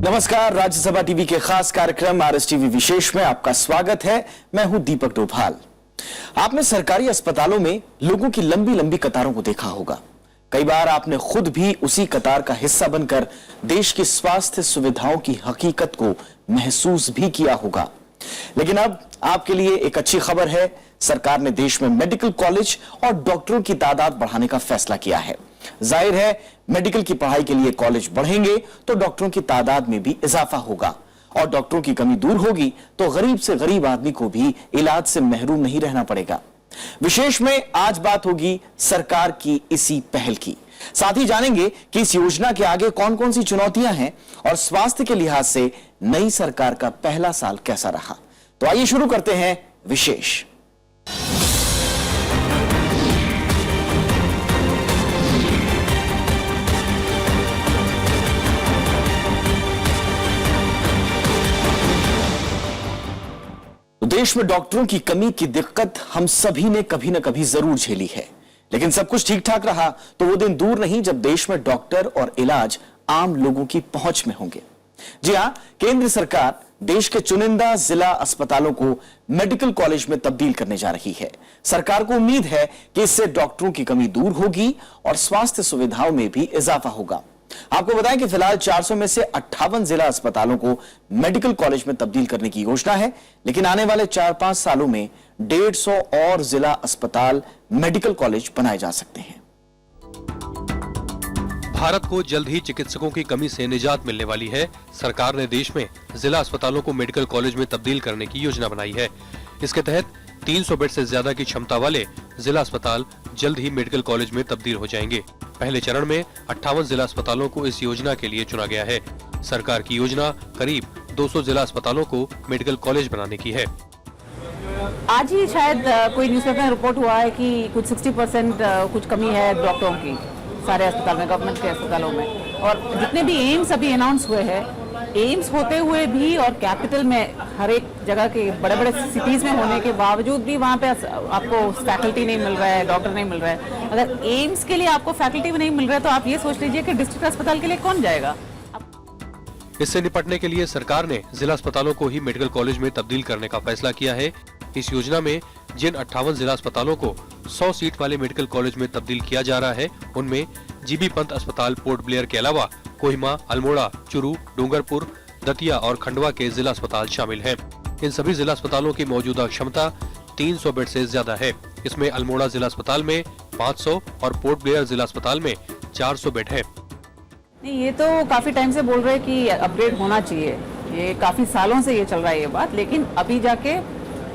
नमस्कार, राज्यसभा टीवी के खास कार्यक्रम आरएस टीवी विशेष में आपका स्वागत है। मैं हूं दीपक डोभाल। आपने सरकारी अस्पतालों में लोगों की लंबी लंबी कतारों को देखा होगा। कई बार आपने खुद भी उसी कतार का हिस्सा बनकर देश की स्वास्थ्य सुविधाओं की हकीकत को महसूस भी किया होगा। लेकिन अब आपके लिए एक अच्छी खबर है। सरकार ने देश में मेडिकल कॉलेज और डॉक्टरों की तादाद बढ़ाने का फैसला किया है। जाहिर है, मेडिकल की पढ़ाई के लिए कॉलेज बढ़ेंगे तो डॉक्टरों की तादाद में भी इजाफा होगा और डॉक्टरों की कमी दूर होगी तो गरीब से गरीब आदमी को भी इलाज से महरूम नहीं रहना पड़ेगा। विशेष में आज बात होगी सरकार की इसी पहल की। साथ ही जानेंगे कि इस योजना के आगे कौन कौन सी चुनौतियां हैं और स्वास्थ्य के लिहाज से नई सरकार का पहला साल कैसा रहा। तो आइए शुरू करते हैं विशेष। देश में डॉक्टरों की कमी की दिक्कत हम सभी ने कभी न कभी जरूर झेली है, लेकिन सब कुछ ठीक ठाक रहा तो वो दिन दूर नहीं जब देश में डॉक्टर और इलाज आम लोगों की पहुंच में होंगे। जी हां, केंद्र सरकार देश के चुनिंदा जिला अस्पतालों को मेडिकल कॉलेज में तब्दील करने जा रही है। सरकार को उम्मीद है कि इससे डॉक्टरों की कमी दूर होगी और स्वास्थ्य सुविधाओं में भी इजाफा होगा। आपको बताएं कि फिलहाल 400 में से 58 जिला अस्पतालों को मेडिकल कॉलेज में तब्दील करने की योजना है, लेकिन आने वाले 4-5 सालों में 150 और जिला अस्पताल मेडिकल कॉलेज बनाए जा सकते हैं। भारत को जल्द ही चिकित्सकों की कमी से निजात मिलने वाली है। सरकार ने देश में जिला अस्पतालों को मेडिकल कॉलेज में तब्दील करने की योजना बनाई है। इसके तहत 300 बेड से ज्यादा की क्षमता वाले जिला अस्पताल जल्द ही मेडिकल कॉलेज में तब्दील हो जाएंगे। पहले चरण में 58 जिला अस्पतालों को इस योजना के लिए चुना गया है। सरकार की योजना करीब 200 जिला अस्पतालों को मेडिकल कॉलेज बनाने की है। आज ही शायद कोई न्यूज़पेपर में रिपोर्ट हुआ है कि कुछ 60% कुछ कमी है डॉक्टरों की सारे अस्पताल में, गवर्नमेंट के अस्पतालों में। और जितने भी एम्स अभी अनाउंस हुए हैं, एम्स होते हुए भी और कैपिटल में हर एक जगह के बड़े बड़े सिटीज में होने के बावजूद भी वहाँ पे आपको फैकल्टी नहीं मिल रहा है, डॉक्टर नहीं मिल रहा है। अगर एम्स के लिए आपको फैकल्टी नहीं मिल रहा है तो आप ये सोच लीजिए कि डिस्ट्रिक्ट अस्पताल के लिए कौन जाएगा। इससे निपटने के लिए सरकार ने जिला अस्पतालों को ही मेडिकल कॉलेज में तब्दील करने का फैसला किया है। इस योजना में जिन 58 जिला अस्पतालों को 100 सीट वाले मेडिकल कॉलेज में तब्दील किया जा रहा है, उनमें जीबी पंत अस्पताल पोर्ट ब्लेयर के अलावा कोहिमा, अल्मोड़ा, चुरू, डूंगरपुर, दतिया और खंडवा के जिला अस्पताल शामिल हैं। इन सभी जिला अस्पतालों की मौजूदा क्षमता 300 बेड से ज्यादा है। इसमें अल्मोड़ा जिला अस्पताल में 500 और पोर्ट ब्लेयर जिला अस्पताल में 400 बेड है। नहीं, ये तो काफी टाइम से बोल रहे हैं कि अपग्रेड होना चाहिए। ये काफी सालों से ये चल रहा है ये बात, लेकिन अभी जाके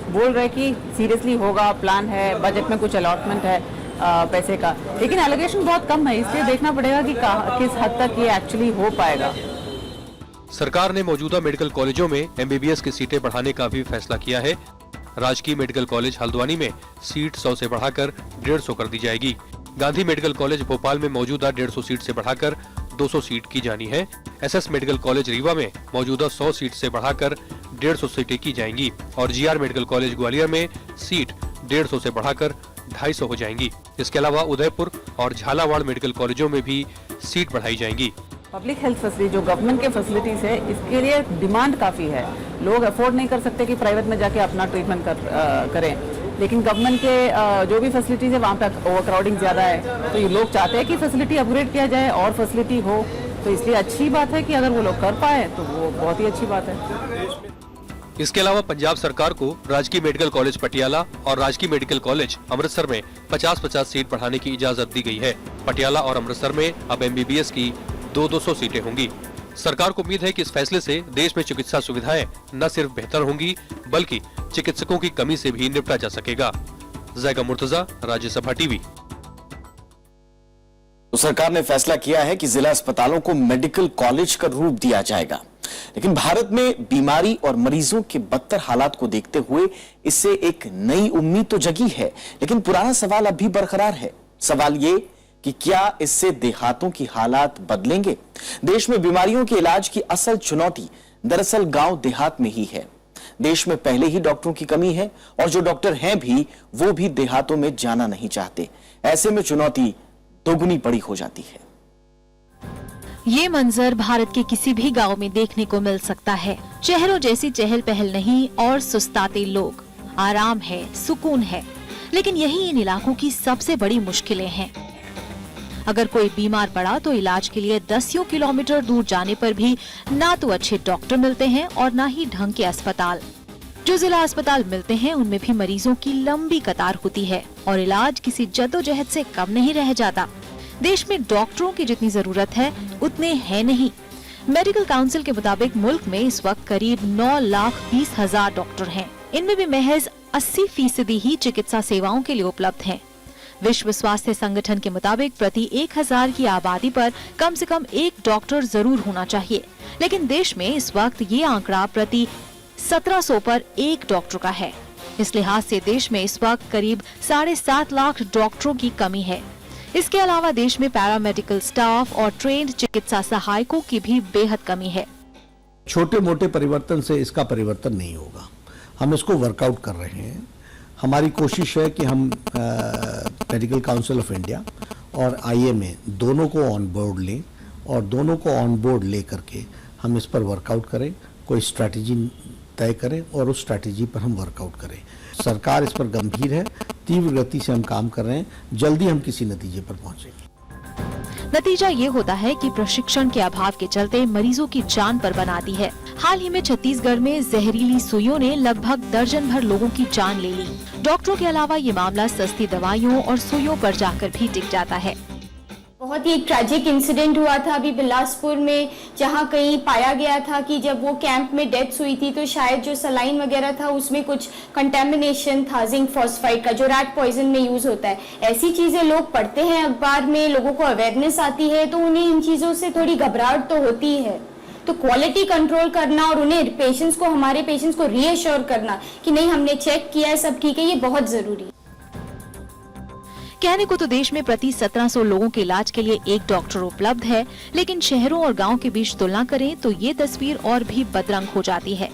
बोल रहे कि सीरियसली होगा, प्लान है, बजट में कुछ अलॉटमेंट है पैसे का। लेकिन एलोकेशन बहुत कम है, इसलिए देखना पड़ेगा कि किस हद तक ये एक्चुअली हो पाएगा। सरकार ने मौजूदा मेडिकल कॉलेजों में एमबीबीएस की सीटें बढ़ाने का भी फैसला किया है। राजकीय मेडिकल कॉलेज हल्द्वानी में सीट 100 से बढ़ाकर 150 कर दी जाएगी। गांधी मेडिकल कॉलेज भोपाल में मौजूदा 150 सीट से बढ़ाकर 200 सीट की जानी है। एसएस मेडिकल कॉलेज रीवा में मौजूदा 100 सीट से बढ़ाकर 150 सीटें की जाएंगी और जीआर मेडिकल कॉलेज ग्वालियर में सीट 150 से बढ़ाकर 250 हो जाएंगी। इसके अलावा उदयपुर और झालावाड़ मेडिकल कॉलेजों में भी सीट बढ़ाई जाएंगी। पब्लिक हेल्थ फैसिलिटी जो गवर्नमेंट के फैसिलिटीज है, इसके लिए डिमांड काफी है। लोग अफोर्ड नहीं कर सकते कि प्राइवेट में जाके अपना ट्रीटमेंट करें, लेकिन गवर्नमेंट के जो भी फैसिलिटीज है वहाँ पे ओवरक्राउडिंग ज्यादा है, तो ये लोग चाहते हैं कि फैसिलिटी अपग्रेड किया जाए और फैसिलिटी हो। तो इसलिए अच्छी बात है कि अगर वो लोग कर पाए तो वो बहुत ही अच्छी बात है। इसके अलावा पंजाब सरकार को राजकीय मेडिकल कॉलेज पटियाला और राजकीय मेडिकल कॉलेज अमृतसर में 50-50 सीट बढ़ाने की इजाजत दी गई है। पटियाला और अमृतसर में अब एमबीबीएस की 200 सीटें होंगी। सरकार को उम्मीद है कि इस फैसले से देश में चिकित्सा सुविधाएं न सिर्फ बेहतर होंगी बल्कि चिकित्सकों की कमी से भी निपटा जा सकेगा। ज़ैगा मुर्तजा, राज्यसभा टीवी। तो सरकार ने फैसला किया है कि जिला अस्पतालों को मेडिकल कॉलेज का रूप दिया जाएगा, लेकिन भारत में बीमारी और मरीजों के बदतर हालात को देखते हुए इससे एक नई उम्मीद तो जगी है, लेकिन पुराना सवाल अब भी बरकरार है। सवाल ये कि क्या इससे देहातों की हालात बदलेंगे? देश में बीमारियों के इलाज की असल चुनौती दरअसल गांव देहात में ही है। देश में पहले ही डॉक्टरों की कमी है और जो डॉक्टर हैं भी वो भी देहातों में जाना नहीं चाहते। ऐसे में चुनौती दोगुनी बड़ी हो जाती है। ये मंजर भारत के किसी भी गांव में देखने को मिल सकता है। शहरों जैसी चहल पहल नहीं और सुस्ताते लोग, आराम है, सुकून है, लेकिन यही इन इलाकों की सबसे बड़ी मुश्किलें हैं। अगर कोई बीमार पड़ा तो इलाज के लिए 10 किलोमीटर दूर जाने पर भी ना तो अच्छे डॉक्टर मिलते हैं और ना ही ढंग के अस्पताल। जो जिला अस्पताल मिलते हैं उनमें भी मरीजों की लंबी कतार होती है और इलाज किसी जद्दोजहद से कम नहीं रह जाता। देश में डॉक्टरों की जितनी जरूरत है उतने हैं नहीं। मेडिकल काउंसिल के मुताबिक मुल्क में इस वक्त करीब 9,20,000 डॉक्टर हैं। इनमें भी महज 80% ही चिकित्सा सेवाओं के लिए उपलब्ध हैं। विश्व स्वास्थ्य संगठन के मुताबिक प्रति 1,000 की आबादी पर कम से कम एक डॉक्टर जरूर होना चाहिए, लेकिन देश में इस वक्त ये आंकड़ा प्रति 1700 पर एक डॉक्टर का है। इस लिहाज से देश में इस वक्त करीब 7.5 लाख डॉक्टरों की कमी है। इसके अलावा देश में पैरामेडिकल स्टाफ और ट्रेंड चिकित्सा सहायकों की भी बेहद कमी है। छोटे मोटे परिवर्तन से इसका परिवर्तन नहीं होगा। हम इसको वर्कआउट कर रहे हैं। हमारी कोशिश है कि हम मेडिकल काउंसिल ऑफ इंडिया और आईएमए दोनों को ऑन बोर्ड लें और दोनों को ऑन बोर्ड ले करके हम इस पर वर्कआउट करें, कोई स्ट्रैटेजी तय करें और उस स्ट्रैटेजी पर हम वर्कआउट करें। सरकार इस पर गंभीर है, तीव्र गति से हम काम कर रहे हैं, जल्दी हम किसी नतीजे पर पहुंचेंगे। नतीजा ये होता है कि प्रशिक्षण के अभाव के चलते मरीजों की जान पर बना दी है। हाल ही में छत्तीसगढ़ में जहरीली सुइयों ने लगभग दर्जन भर लोगों की जान ले ली। डॉक्टरों के अलावा ये मामला सस्ती दवाइयों और सुइयों पर जाकर भी टिक जाता है। बहुत ही एक ट्रैजिक इंसिडेंट हुआ था अभी बिलासपुर में, जहां कहीं पाया गया था कि जब वो कैंप में डेथ हुई थी तो शायद जो सलाइन वगैरह था उसमें कुछ कंटेमिनेशन था जिंक फॉस्फाइड का, जो रैट पॉइजन में यूज होता है। ऐसी चीजें लोग पढ़ते हैं अखबार में, लोगों को अवेयरनेस आती है तो उन्हें इन चीजों से थोड़ी घबराहट तो होती है। तो क्वालिटी कंट्रोल करना और उन्हें पेशेंट्स को, हमारे पेशेंट्स को रीअश्योर करना कि नहीं हमने चेक किया है, सब ठीक है, ये बहुत जरूरी है। कहने को तो देश में प्रति 1700 लोगों के इलाज के लिए एक डॉक्टर उपलब्ध है, लेकिन शहरों और गांव के बीच तुलना करें तो ये तस्वीर और भी बदरंग हो जाती है।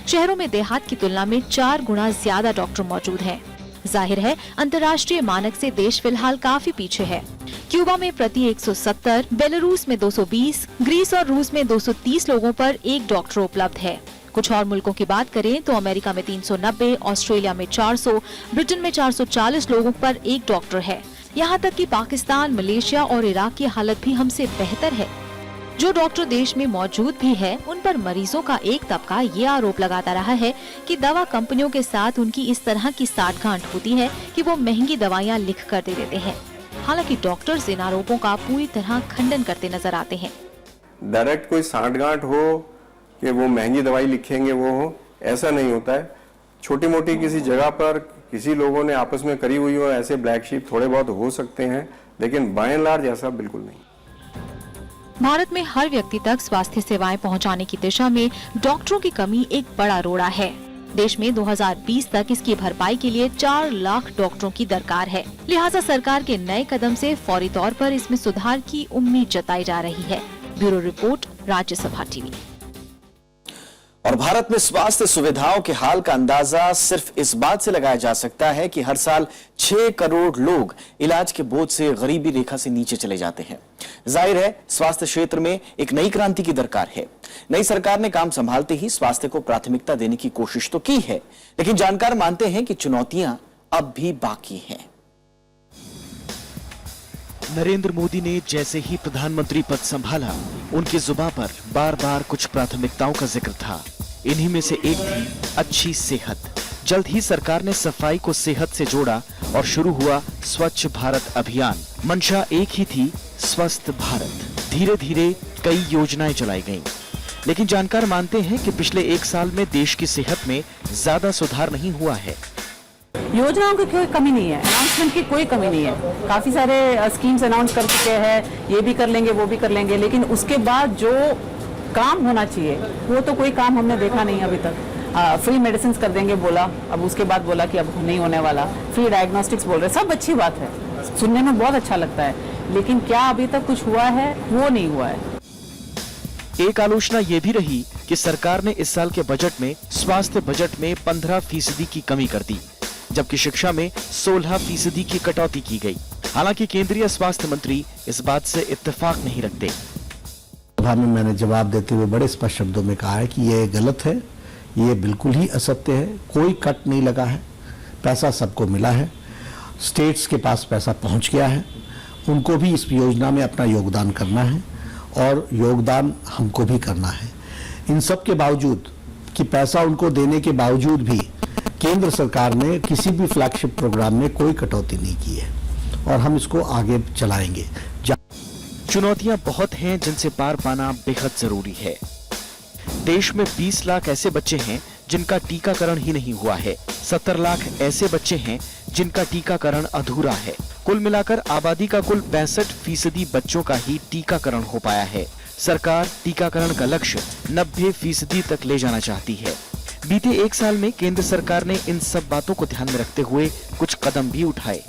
शहरों में देहात की तुलना में 4 गुना ज्यादा डॉक्टर मौजूद हैं। जाहिर है अंतर्राष्ट्रीय मानक से देश फिलहाल काफी पीछे है। क्यूबा में प्रति 170, बेलारूस में 220, ग्रीस और रूस में 230 लोगों पर एक डॉक्टर उपलब्ध है। कुछ और मुल्कों की बात करें तो अमेरिका में 390, ऑस्ट्रेलिया में 400, ब्रिटेन में 440 लोगों पर एक डॉक्टर है। यहाँ तक कि पाकिस्तान, मलेशिया और इराक की हालत भी हमसे बेहतर है। जो डॉक्टर देश में मौजूद भी है, उन पर मरीजों का एक तबका ये आरोप लगाता रहा है कि दवा कंपनियों के साथ उनकी इस तरह की साठगांठ होती है कि वो महंगी दवाइयाँ लिख कर दे देते हैं। हालांकि डॉक्टर्स इन आरोपों का पूरी तरह खंडन करते नजर आते हैं। डायरेक्ट कोई साठगांठ हो कि वो महंगी दवाई लिखेंगे वो हो, ऐसा नहीं होता है। छोटी मोटी किसी जगह पर किसी लोगों ने आपस में करी हुई हो, ऐसे ब्लैक शीप थोड़े बहुत हो सकते हैं, लेकिन बाय एंड लार्ज ऐसा बिल्कुल नहीं। भारत में हर व्यक्ति तक स्वास्थ्य सेवाएं पहुंचाने की दिशा में डॉक्टरों की कमी एक बड़ा रोड़ा है। देश में 2020 तक इसकी भरपाई के लिए 4 लाख डॉक्टरों की दरकार है। लिहाजा सरकार के नए कदम से फौरी तौर पर इसमें सुधार की उम्मीद जताई जा रही है। Bureau report, Rajya Sabha TV. और भारत में स्वास्थ्य सुविधाओं के हाल का अंदाजा सिर्फ इस बात से लगाया जा सकता है कि हर साल 6 करोड़ लोग इलाज के बोझ से गरीबी रेखा से नीचे चले जाते हैं। जाहिर है स्वास्थ्य क्षेत्र में एक नई क्रांति की दरकार है। नई सरकार ने काम संभालते ही स्वास्थ्य को प्राथमिकता देने की कोशिश तो की है, लेकिन जानकार मानते हैं कि चुनौतियां अब भी बाकी हैं। नरेंद्र मोदी ने जैसे ही प्रधानमंत्री पद संभाला, उनकी जुबान पर बार बार कुछ प्राथमिकताओं का जिक्र था। इन्हीं में से एक थी अच्छी सेहत। जल्द ही सरकार ने सफाई को सेहत से जोड़ा और शुरू हुआ स्वच्छ भारत अभियान। मंशा एक ही थी, स्वस्थ भारत। धीरे धीरे कई योजनाएं चलाई गईं, लेकिन जानकार मानते हैं कि पिछले 1 साल में देश की सेहत में ज्यादा सुधार नहीं हुआ है। योजनाओं की कोई कमी नहीं है, अनाउंसमेंट की कोई कमी नहीं है। काफी सारे स्कीम्स अनाउंस कर चुके हैं, ये भी कर लेंगे वो भी कर लेंगे, लेकिन उसके बाद जो काम होना चाहिए वो तो कोई काम हमने देखा नहीं अभी तक। फ्री मेडिसिन कर देंगे बोला, अब उसके बाद बोला कि अब नहीं होने वाला। फ्री डायग्नोस्टिक्स बोल रहे, सब अच्छी बात है, सुनने में बहुत अच्छा लगता है, लेकिन क्या अभी तक कुछ हुआ है? वो नहीं हुआ है। एक आलोचना ये भी रही कि सरकार ने इस साल के बजट में स्वास्थ्य बजट में 15% की कमी कर दी, जबकि शिक्षा में 16% की कटौती की गई। हालांकि केंद्रीय स्वास्थ्य मंत्री इस बात से इत्तेफाक नहीं रखते। लोकसभा में मैंने जवाब देते हुए बड़े स्पष्ट शब्दों में कहा है कि ये गलत है, ये बिल्कुल ही असत्य है, कोई कट नहीं लगा है, पैसा सबको मिला है, स्टेट्स के पास पैसा पहुंच गया है, उनको भी इस योजना में अपना योगदान करना है और योगदान हमको भी करना है। इन सब के बावजूद कि पैसा उनको देने के बावजूद भी केंद्र सरकार ने किसी भी फ्लैगशिप प्रोग्राम में कोई कटौती नहीं की है और हम इसको आगे चलाएंगे। चुनौतियां बहुत हैं जिनसे पार पाना बेहद जरूरी है। देश में 20 लाख ऐसे बच्चे हैं जिनका टीकाकरण ही नहीं हुआ है। 70 लाख ऐसे बच्चे हैं जिनका टीकाकरण अधूरा है। कुल मिलाकर आबादी का कुल 65% बच्चों का ही टीकाकरण हो पाया है। सरकार टीकाकरण का लक्ष्य 90% तक ले जाना चाहती है। बीते 1 साल में केंद्र सरकार ने इन सब बातों को ध्यान में रखते हुए कुछ कदम भी उठाए।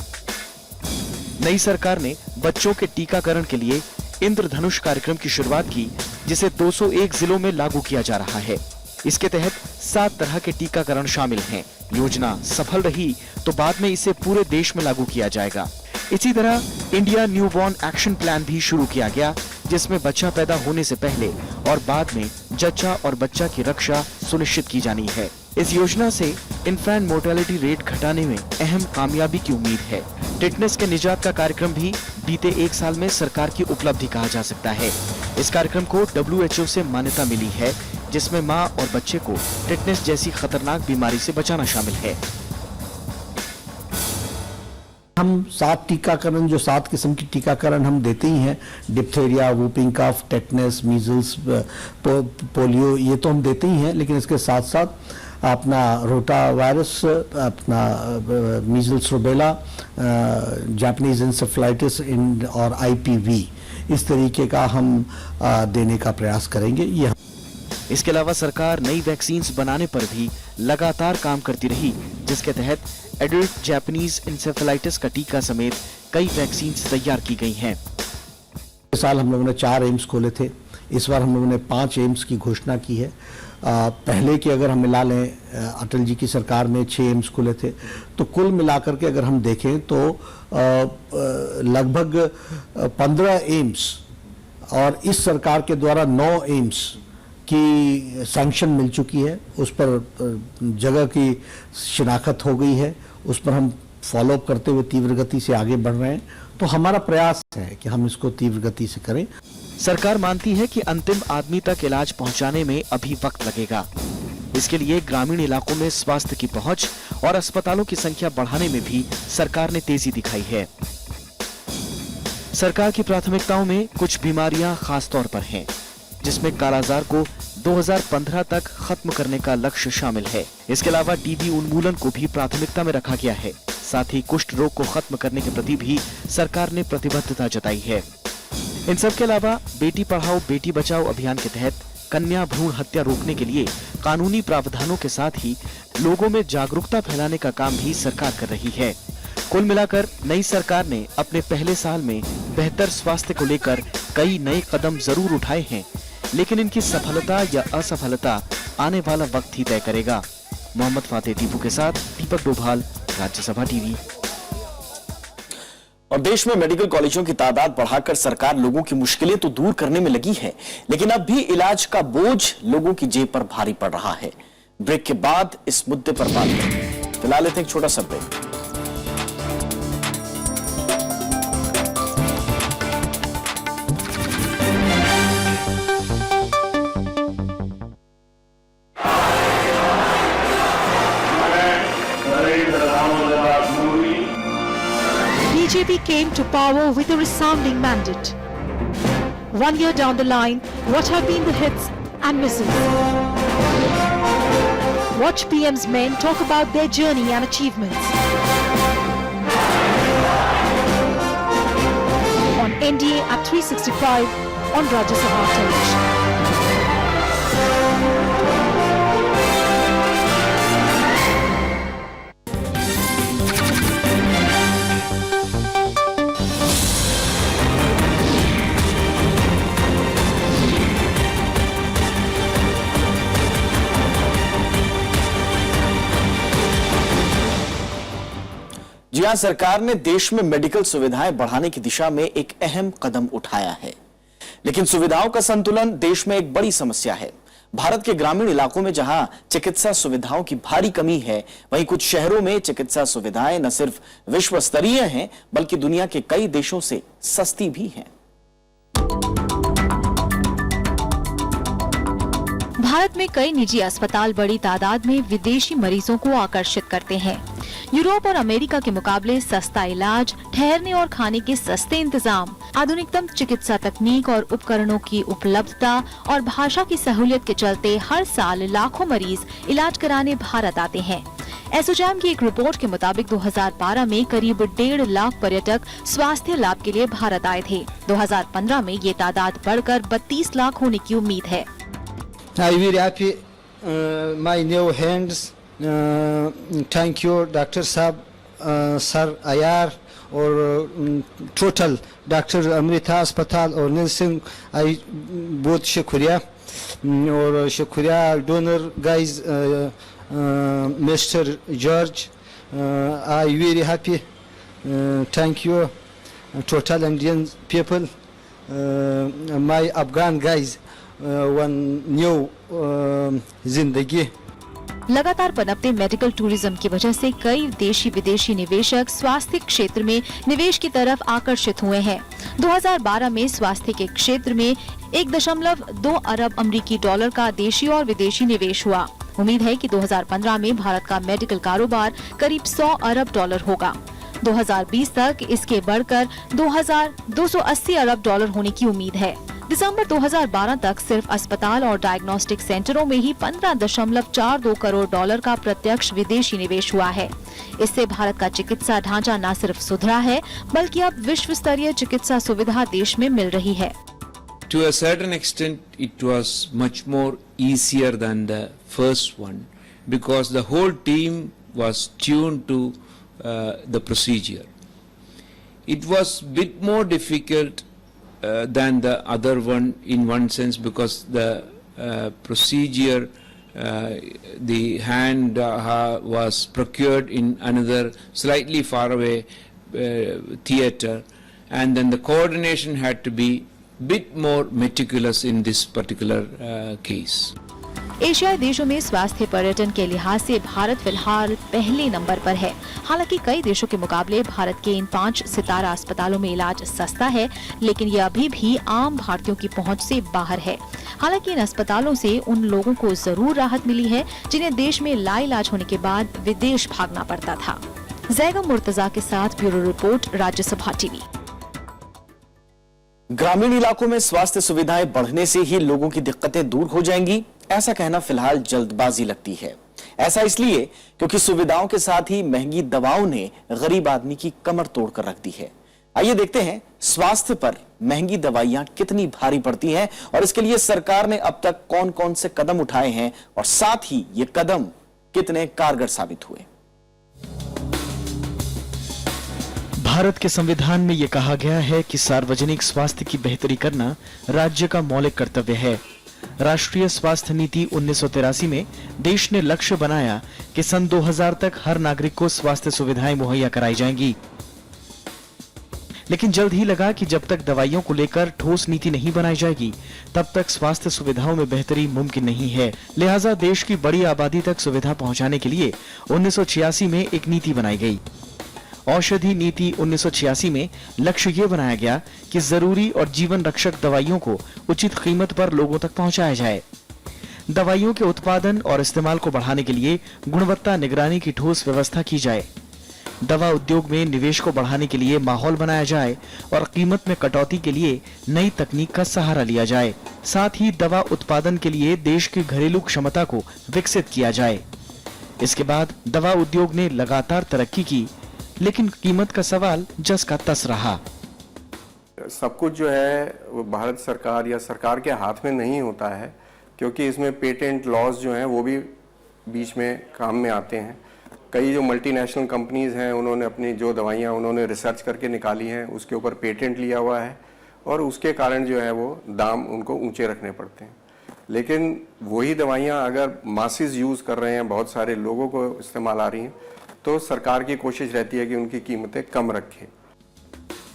नई सरकार ने बच्चों के टीकाकरण के लिए इंद्रधनुष कार्यक्रम की शुरुआत की, जिसे 201 जिलों में लागू किया जा रहा है। इसके तहत 7 तरह के टीकाकरण शामिल हैं। योजना सफल रही तो बाद में इसे पूरे देश में लागू किया जाएगा। इसी तरह इंडिया न्यूबॉर्न एक्शन प्लान भी शुरू किया गया, जिसमें बच्चा पैदा होने से पहले और बाद में जच्चा और बच्चा की रक्षा सुनिश्चित की जानी है। इस योजना से इन्फेंट मोर्टेलिटी रेट घटाने में अहम कामयाबी की उम्मीद है। टिटनेस के निजात का कार्यक्रम भी बीते 1 साल में सरकार की उपलब्धि कहा जा सकता है। इस कार्यक्रम को WHO से मान्यता मिली है, जिसमें मां और बच्चे को टिटनेस जैसी खतरनाक बीमारी से बचाना शामिल है। हम 7 टीकाकरण, जो 7 किस्म की टीकाकरण हम देते ही हैं, diphtheria, whooping cough, tetanus, measles, polio, ये तो हम देते ही हैं, लेकिन इसके साथ साथ अपना रोटा वायरस, अपना मीजल्स, रूबेला, जापानीज इंसेफेलाइटिस और IPV, इस तरीके का हम देने का प्रयास करेंगे। ये इसके अलावा सरकार नई वैक्सीन्स बनाने पर भी लगातार काम करती रही, जिसके तहत एडल्ट जापानीज इंसेफेलाइटिस का टीका समेत कई वैक्सीन्स तैयार की गई हैं। इस साल हम लोगों ने 4 एम्स खोले थे, इस बार हम लोगों ने 5 एम्स की घोषणा की है। पहले की अगर हम मिला लें, अटल जी की सरकार में 6 एम्स खुले थे, तो कुल मिलाकर के अगर हम देखें तो लगभग 15 एम्स, और इस सरकार के द्वारा 9 एम्स की सैंक्शन मिल चुकी है। उस पर जगह की शिनाख्त हो गई है, उस पर हम फॉलोअप करते हुए तीव्र गति से आगे बढ़ रहे हैं। तो हमारा प्रयास है कि हम इसको तीव्र गति से करें। सरकार मानती है कि अंतिम आदमी तक इलाज पहुंचाने में अभी वक्त लगेगा। इसके लिए ग्रामीण इलाकों में स्वास्थ्य की पहुंच और अस्पतालों की संख्या बढ़ाने में भी सरकार ने तेजी दिखाई है। सरकार की प्राथमिकताओं में कुछ बीमारियां खास तौर पर हैं, जिसमें कालाजार को 2015 तक खत्म करने का लक्ष्य शामिल है। इसके अलावा टीबी उन्मूलन को भी प्राथमिकता में रखा गया है। साथ ही कुष्ठ रोग को खत्म करने के प्रति भी सरकार ने प्रतिबद्धता जताई है। इन सब के अलावा बेटी पढ़ाओ बेटी बचाओ अभियान के तहत कन्या भ्रूण हत्या रोकने के लिए कानूनी प्रावधानों के साथ ही लोगों में जागरूकता फैलाने का काम भी सरकार कर रही है। कुल मिलाकर नई सरकार ने अपने पहले साल में बेहतर स्वास्थ्य को लेकर कई नए कदम जरूर उठाए हैं, लेकिन इनकी सफलता या असफलता आने वाला वक्त ही तय करेगा। मोहम्मद फातेह टीपू के साथ दीपक डोभाल, राज्यसभा टीवी। और देश में मेडिकल कॉलेजों की तादाद बढ़ाकर सरकार लोगों की मुश्किलें तो दूर करने में लगी है, लेकिन अब भी इलाज का बोझ लोगों की जेब पर भारी पड़ रहा है। ब्रेक के बाद इस मुद्दे पर बात करें। फिलहाल लेते हैं एक छोटा सा break. BJP came to power with a resounding mandate. 1 year down the line, what have been the hits and misses? Watch PM's men talk about their journey and achievements. On NDA at 365 on Rajya Sabha television. जी हां, सरकार ने देश में medical सुविधाएं बढ़ाने की दिशा में एक अहम कदम उठाया है। लेकिन सुविधाओं का संतुलन देश में एक बड़ी समस्या है। भारत के ग्रामीण इलाकों में जहां चिकित्सा सुविधाओं की भारी कमी है, वहीं कुछ शहरों में चिकित्सा सुविधाएं न सिर्फ विश्व स्तरीय हैं, बल्कि दुनिया के कई देशों से सस्ती भी हैं। भारत में कई निजी अस्पताल बड़ी तादाद में विदेशी मरीजों को आकर्षित करते हैं। यूरोप और अमेरिका के मुकाबले सस्ता इलाज, ठहरने और खाने के सस्ते इंतजाम, आधुनिकतम चिकित्सा तकनीक और उपकरणों की उपलब्धता और भाषा की सहूलियत के चलते हर साल लाखों मरीज इलाज कराने भारत आते हैं। एसोचैम की एक रिपोर्ट के मुताबिक 2012 में करीब 1.5 लाख पर्यटक स्वास्थ्य लाभ के लिए भारत आए थे। 2015 में ये तादाद बढ़कर 32 लाख होने की उम्मीद है। I very happy my new hands. Thank you, Dr. Saab, Sir Ayar और total Dr. Amrita अस्पताल और नीलसिंह आई बहुत शुक्रिया और शुक्रिया donor guys mister George I very happy thank you total Indian people my Afghan guys one new जिंदगी। लगातार पनपते मेडिकल टूरिज्म की वजह से कई देशी विदेशी निवेशक स्वास्थ्य क्षेत्र में निवेश की तरफ आकर्षित हुए हैं। 2012 में स्वास्थ्य के क्षेत्र में 1.2 अरब अमेरिकी डॉलर का देशी और विदेशी निवेश हुआ। उम्मीद है कि 2015 में भारत का मेडिकल कारोबार करीब 100 अरब डॉलर होगा। 2020 तक इसके बढ़कर 2,280 अरब डॉलर होने की उम्मीद है। दिसंबर 2012 तक सिर्फ अस्पताल और डायग्नोस्टिक सेंटरों में ही 15.42 करोड़ डॉलर का प्रत्यक्ष विदेशी निवेश हुआ है। इससे भारत का चिकित्सा ढांचा न सिर्फ सुधरा है, बल्कि अब विश्व स्तरीय चिकित्सा सुविधा देश में मिल रही है। To a certain extent, it was much more easier than the first one because the whole team was tuned to the procedure. It was bit more difficult than the other one in one sense because the procedure, the hand was procured in another slightly far away theatre, and then the coordination had to be bit more meticulous in this particular case. एशियाई देशों में स्वास्थ्य पर्यटन के लिहाज से भारत फिलहाल पहले नंबर पर है। हालांकि कई देशों के मुकाबले भारत के इन 5 सितारा अस्पतालों में इलाज सस्ता है, लेकिन यह अभी भी आम भारतीयों की पहुंच से बाहर है। हालांकि इन अस्पतालों से उन लोगों को जरूर राहत मिली है जिन्हें देश में लाइलाज होने के बाद विदेश भागना पड़ता था। जैगम मुर्तजा के साथ ब्यूरो रिपोर्ट, राज्यसभा टीवी। ग्रामीण इलाकों में स्वास्थ्य सुविधाएं बढ़ने से ही लोगों की दिक्कतें दूर हो जाएंगी, ऐसा कहना फिलहाल जल्दबाजी लगती है। ऐसा इसलिए क्योंकि सुविधाओं के साथ ही महंगी दवाओं ने गरीब आदमी की कमर तोड़कर रख दी है। आइए देखते हैं स्वास्थ्य पर महंगी दवाइयां कितनी भारी पड़ती हैं और इसके लिए सरकार ने अब तक कौन कौन से कदम उठाए हैं और साथ ही ये कदम कितने कारगर साबित हुए। भारत के संविधान में यह कहा गया है कि सार्वजनिक स्वास्थ्य की बेहतरी करना राज्य का मौलिक कर्तव्य है। राष्ट्रीय स्वास्थ्य नीति 1983 में देश ने लक्ष्य बनाया कि सन 2000 तक हर नागरिक को स्वास्थ्य सुविधाएं मुहैया कराई जाएंगी। लेकिन जल्द ही लगा कि जब तक दवाइयों को लेकर ठोस नीति नहीं बनाई जाएगी, तब तक स्वास्थ्य सुविधाओं में बेहतरी मुमकिन नहीं है। लिहाजा देश की बड़ी आबादी तक सुविधा पहुंचाने के लिए 1986 में एक नीति बनाई गई। औषधि नीति 1986 में लक्ष्य ये बनाया गया कि जरूरी और जीवन रक्षक दवाइयों को उचित कीमत पर लोगों तक पहुंचाया जाए। दवाइयों के उत्पादन और इस्तेमाल को बढ़ाने के लिए गुणवत्ता निगरानी की ठोस व्यवस्था की जाए। दवा उद्योग में निवेश को बढ़ाने के लिए माहौल बनाया जाए और कीमत में कटौती के लिए नई तकनीक का सहारा लिया जाए। साथ ही दवा उत्पादन के लिए देश की घरेलू क्षमता को विकसित किया जाए। इसके बाद दवा उद्योग ने लगातार तरक्की की, लेकिन कीमत का सवाल जस का तस रहा। सब कुछ जो है वो भारत सरकार या सरकार के हाथ में नहीं होता है, क्योंकि इसमें पेटेंट लॉज जो हैं वो भी बीच में काम में आते हैं। कई जो मल्टीनेशनल कंपनीज हैं उन्होंने अपनी जो दवाइयाँ उन्होंने रिसर्च करके निकाली हैं उसके ऊपर पेटेंट लिया हुआ है और उसके कारण जो है वो दाम उनको ऊंचे रखने पड़ते हैं। लेकिन वही दवाइयाँ अगर मासिस यूज़ कर रहे हैं, बहुत सारे लोगों को इस्तेमाल आ रही हैं, तो सरकार की कोशिश रहती है कि उनकी कीमतें कम रखें।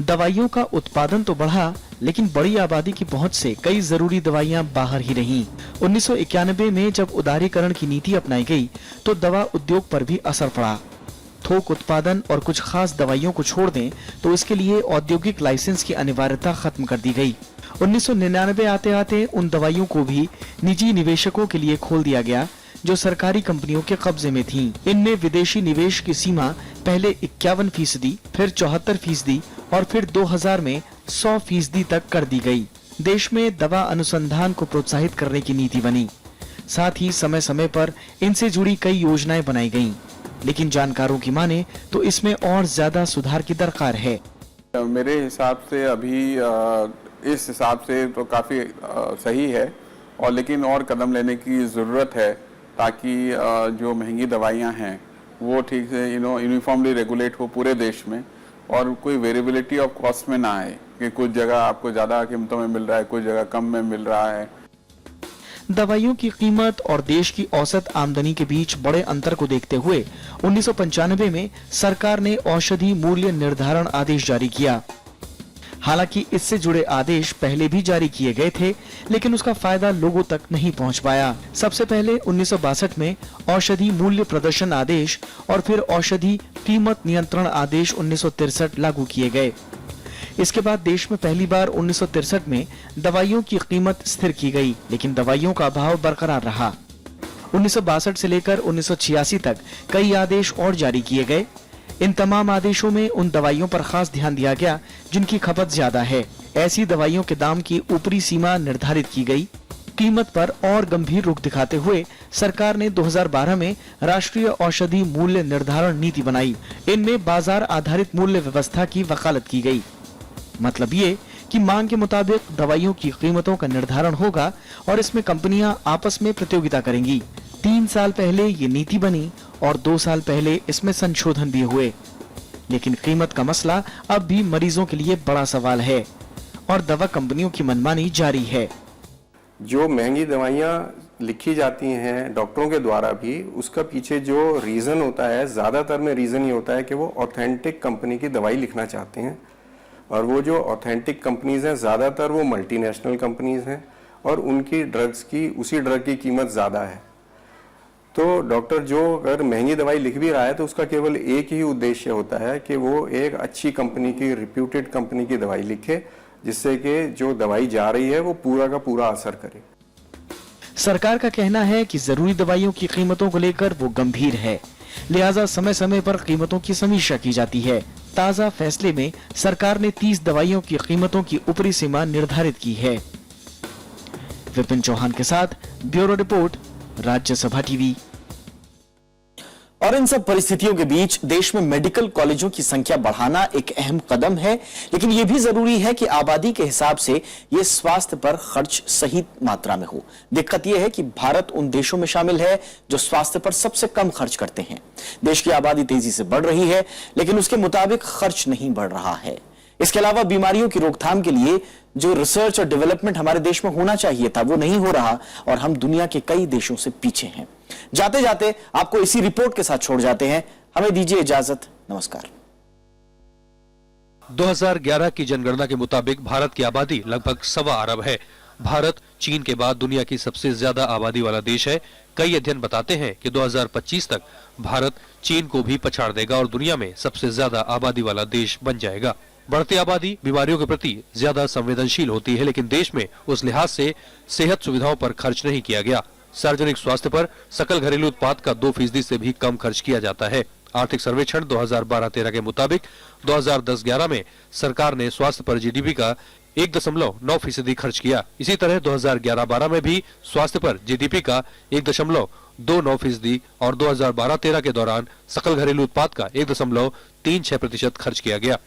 दवाइयों का उत्पादन तो बढ़ा, लेकिन बड़ी आबादी की पहुंच से कई जरूरी दवाइयां बाहर ही रहीं। 1991 में जब उदारीकरण की नीति अपनाई गई तो दवा उद्योग पर भी असर पड़ा। थोक उत्पादन और कुछ खास दवाइयों को छोड़ दें तो इसके लिए औद्योगिक लाइसेंस की अनिवार्यता खत्म कर दी गई। 1999 आते आते उन दवाइयों को भी निजी निवेशकों के लिए खोल दिया गया जो सरकारी कंपनियों के कब्जे में थीं। इनमें विदेशी निवेश की सीमा पहले 51%, फिर 74% और फिर 2000 में 100% तक कर दी गई। देश में दवा अनुसंधान को प्रोत्साहित करने की नीति बनी। साथ ही समय समय पर इनसे जुड़ी कई योजनाएं बनाई गईं। लेकिन जानकारों की माने तो इसमें और ज्यादा सुधार की दरकार है। मेरे हिसाब से अभी इस हिसाब से तो काफ़ी सही है, और लेकिन और कदम लेने की ज़रूरत है ताकि जो महंगी दवाइयाँ हैं वो ठीक से यूनिफॉर्मली रेगुलेट हो पूरे देश में, और कोई वेरिएबिलिटी ऑफ कॉस्ट में ना आए कि कुछ जगह आपको ज़्यादा कीमतों में मिल रहा है, कुछ जगह कम में मिल रहा है। दवाइयों की कीमत और देश की औसत आमदनी के बीच बड़े अंतर को देखते हुए 1995 में सरकार ने औषधि मूल्य निर्धारण आदेश जारी किया। हालांकि इससे जुड़े आदेश पहले भी जारी किए गए थे, लेकिन उसका फायदा लोगों तक नहीं पहुंच पाया। सबसे पहले 1962 में औषधि मूल्य प्रदर्शन आदेश और फिर औषधि कीमत नियंत्रण आदेश 1963 लागू किए गए। इसके बाद देश में पहली बार 1963 में दवाइयों की कीमत स्थिर की गई, लेकिन दवाइयों का अभाव बरकरार रहा। 1962 से लेकर 1986 तक कई आदेश और जारी किए गए। इन तमाम आदेशों में उन दवाइयों पर खास ध्यान दिया गया जिनकी खपत ज्यादा है। ऐसी दवाइयों के दाम की ऊपरी सीमा निर्धारित की गई। कीमत पर और गंभीर रुख दिखाते हुए सरकार ने 2012 में राष्ट्रीय औषधि मूल्य निर्धारण नीति बनाई। इनमें बाजार आधारित मूल्य व्यवस्था की वकालत की गई। मतलब ये कि मांग के मुताबिक दवाइयों की कीमतों का निर्धारण होगा और इसमें कंपनियां आपस में प्रतियोगिता करेंगी। 3 साल पहले ये नीति बनी और 2 साल पहले इसमें संशोधन भी हुए, लेकिन कीमत का मसला अब भी मरीजों के लिए बड़ा सवाल है और दवा कंपनियों की मनमानी जारी है। जो महंगी दवाइयाँ लिखी जाती हैं डॉक्टरों के द्वारा भी, उसका पीछे जो रीज़न होता है, ज़्यादातर में रीज़न ये होता है कि वो ऑथेंटिक कंपनी की दवाई लिखना चाहते हैं, और वो जो ऑथेंटिक कंपनीज हैं ज़्यादातर वो मल्टीनेशनल कंपनीज हैं और उनकी ड्रग्स की उसी ड्रग की कीमत ज़्यादा है। तो डॉक्टर जो अगर महंगी दवाई लिख भी रहा है तो उसका केवल एक ही उद्देश्य होता है कि वो एक अच्छी कंपनी की, रिप्यूटेड कंपनी की दवाई लिखे, जिससे कि जो दवाई जा रही है वो पूरा का पूरा असर करे। सरकार का कहना है कि जरूरी दवाइयों की कीमतों को लेकर वो गंभीर है, लिहाजा समय समय पर कीमतों की समीक्षा की जाती है। ताजा फैसले में सरकार ने 30 दवाइयों की कीमतों की ऊपरी सीमा निर्धारित की है। विपिन चौहान के साथ ब्यूरो रिपोर्ट, राज्यसभा टीवी। और इन सब परिस्थितियों के बीच देश में मेडिकल कॉलेजों की संख्या बढ़ाना एक अहम कदम है, लेकिन यह भी जरूरी है कि आबादी के हिसाब से यह स्वास्थ्य पर खर्च सही मात्रा में हो। दिक्कत यह है कि भारत उन देशों में शामिल है जो स्वास्थ्य पर सबसे कम खर्च करते हैं। देश की आबादी तेजी से बढ़ रही है, लेकिन उसके मुताबिक खर्च नहीं बढ़ रहा है। इसके अलावा बीमारियों की रोकथाम के लिए जो रिसर्च और डेवलपमेंट हमारे देश में होना चाहिए था वो नहीं हो रहा, और हम दुनिया के कई देशों से पीछे हैं। जाते जाते आपको इसी रिपोर्ट के साथ छोड़ जाते हैं। हमें दीजिए इजाजत। नमस्कार। 2011 की जनगणना के मुताबिक भारत की आबादी लगभग 1.25 अरब है। भारत चीन के बाद दुनिया की सबसे ज्यादा आबादी वाला देश है। कई अध्ययन बताते हैं कि 2025 तक भारत चीन को भी पछाड़ देगा और दुनिया में सबसे ज्यादा आबादी वाला देश बन जाएगा। बढ़ती आबादी बीमारियों के प्रति ज्यादा संवेदनशील होती है, लेकिन देश में उस लिहाज से सेहत सुविधाओं पर खर्च नहीं किया गया। सार्वजनिक स्वास्थ्य पर सकल घरेलू उत्पाद का 2% से भी कम खर्च किया जाता है। आर्थिक सर्वेक्षण 2012-13 के मुताबिक 2010-11 में सरकार ने स्वास्थ्य पर जीडीपी का 1.9% खर्च किया। इसी तरह 2011-12 में भी स्वास्थ्य पर जीडीपी का 1.29% और 2012-13 के दौरान सकल घरेलू उत्पाद का 1.36% खर्च किया गया।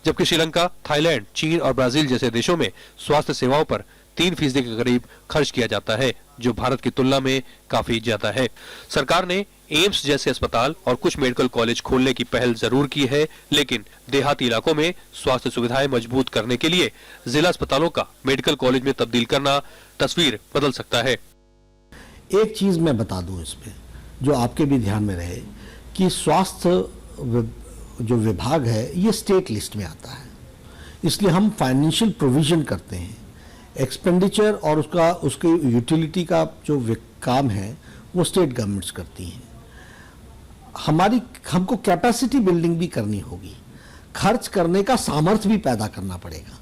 जबकि श्रीलंका, थाईलैंड, चीन और ब्राजील जैसे देशों में स्वास्थ्य सेवाओं पर 3% के करीब खर्च किया जाता है, जो भारत की तुलना में काफी ज्यादा है। सरकार ने एम्स जैसे अस्पताल और कुछ मेडिकल कॉलेज खोलने की पहल जरूर की है, लेकिन देहाती इलाकों में स्वास्थ्य सुविधाएं मजबूत करने के लिए जिला अस्पतालों का मेडिकल कॉलेज में तब्दील करना तस्वीर बदल सकता है। एक चीज मैं बता दूं इसमें, जो आपके भी ध्यान में रहे, कि स्वास्थ्य जो विभाग है ये स्टेट लिस्ट में आता है। इसलिए हम फाइनेंशियल प्रोविजन करते हैं। एक्सपेंडिचर और उसके यूटिलिटी का जो काम है वो स्टेट गवर्नमेंट्स करती हैं। हमको कैपेसिटी बिल्डिंग भी करनी होगी, खर्च करने का सामर्थ्य भी पैदा करना पड़ेगा।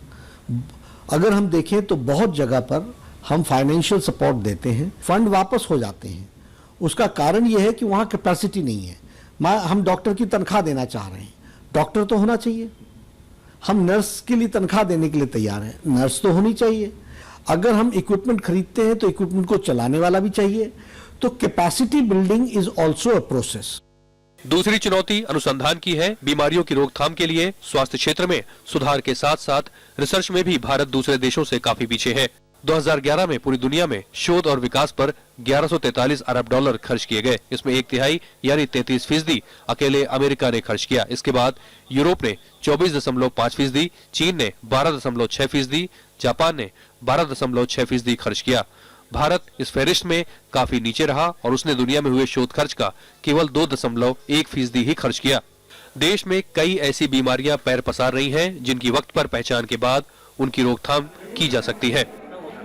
अगर हम देखें तो बहुत जगह पर हम फाइनेंशियल सपोर्ट देते हैं, फंड वापस हो जाते हैं। उसका कारण यह है कि वहाँ कैपेसिटी नहीं है। हम डॉक्टर की तनख्वाह देना चाह रहे हैं, डॉक्टर तो होना चाहिए। हम नर्स के लिए तनख्वाह देने के लिए तैयार हैं, नर्स तो होनी चाहिए। अगर हम इक्विपमेंट खरीदते हैं तो इक्विपमेंट को चलाने वाला भी चाहिए। तो capacity building is also a process. दूसरी चुनौती अनुसंधान की है। बीमारियों की रोकथाम के लिए स्वास्थ्य क्षेत्र में सुधार के साथ साथ रिसर्च में भी भारत दूसरे देशों से काफी पीछे है। 2011 में पूरी दुनिया में शोध और विकास पर 1143 अरब डॉलर खर्च किए गए। इसमें 1/3 यानी 33% अकेले अमेरिका ने खर्च किया। इसके बाद यूरोप ने 24.5%, चीन ने 12.6%, जापान ने 12.6% खर्च किया। भारत इस फहरिस्त में काफी नीचे रहा और उसने दुनिया में हुए शोध खर्च का केवल 2.1% ही खर्च किया। देश में कई ऐसी बीमारियां पैर पसार रही हैं जिनकी वक्त पर पहचान के बाद उनकी रोकथाम की जा सकती है।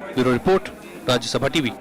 Bureau report, Rajya Sabha TV.